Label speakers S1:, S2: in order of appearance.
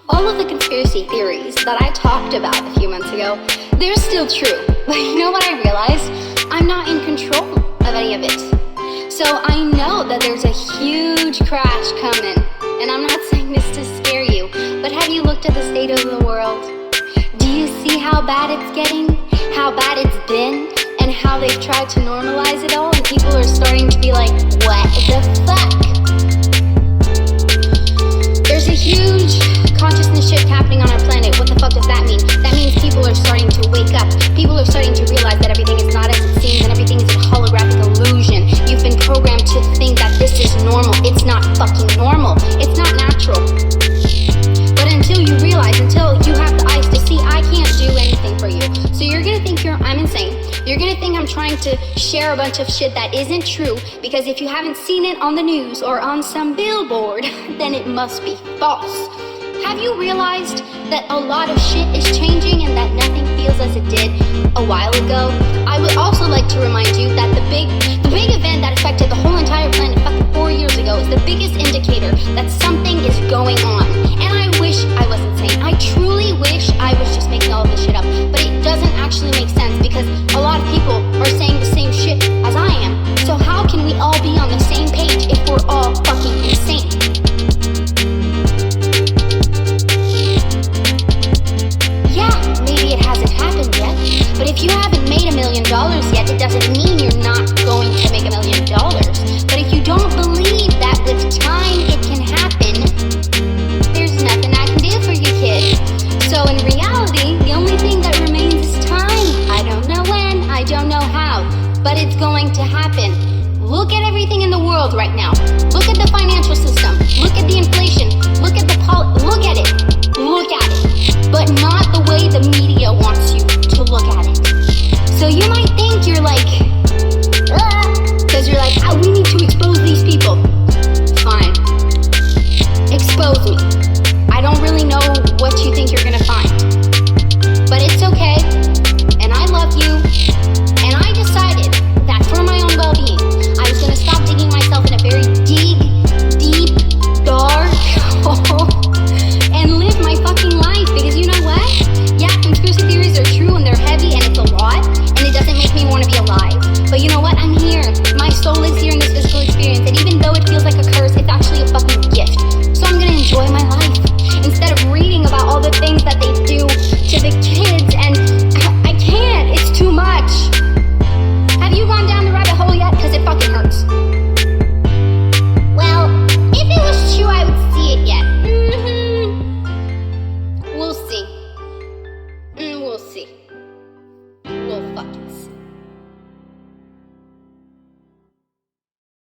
S1: All of the conspiracy theories that I talked about a few months ago, they're still true. But you know what I realized? I'm not in control of any of it. So I know that there's a huge crash coming. And I'm not saying this to scare you, but have you looked at the state of the world? Do you see how bad it's getting? How bad it's been? And how they've tried to normalize it all? And people are starting to be like, what the fuck? There's a huge consciousness shift happening on our planet. What the fuck does that mean? That means people are starting to wake up. People are starting to realize that everything is not as it seems and everything is a holographic illusion. You've been programmed to think that this is normal. It's not fucking normal. It's not natural. But until you realize, until you have the eyes to see, I can't do anything for you. So you're gonna think I'm insane. You're gonna think I'm trying to share a bunch of shit that isn't true, because if you haven't seen it on the news or on some billboard, then it must be false. Have you realized that a lot of shit is changing and that nothing feels as it did a while ago? I would also like to remind you that the big event that affected the whole entire planet fucking 4 years ago is the biggest indicator that something is going on. And I wish I was insane. I truly wish I was just making all of this shit up. But it doesn't actually make sense because a lot of people are saying the same shit as I am. So how can we all be on the same page if we're all fucking insane? Maybe it hasn't happened yet, but if you haven't made $1 million yet, it doesn't mean you're not going to make $1 million. But if you don't believe that with time it can happen, there's nothing I can do for you, kid. So in reality, the only thing that remains is time. I don't know when, I don't know how, but it's going to happen. Look at everything in the world right now. Look at the financial system. Look at the inflation. Look at the look at it. Look at it. But not the way the media wants you to look at it. So you might think you're like, because you're like, we need to expose these people. Fine. Expose me. I don't really know what you think you're gonna find. But it's okay. And I love you. And I decided that for my own well-being, I was gonna stop digging myself in a very deep, dark hole and live my fucking life. Because you know what? Yeah, conspiracy theories are true and they're heavy and it's a lot and it doesn't make me want to be alive. But you know what? I'm here. My soul is here in this physical experience, and even though it feels like a curse, it's actually a fucking gift. So I'm gonna enjoy my life instead of reading about all the things that they do to the kids, and I can't. It's too much. Have you gone down the rabbit hole yet? Because it fucking hurts. Well, if it was true, I would see it yet. We'll see. We'll see.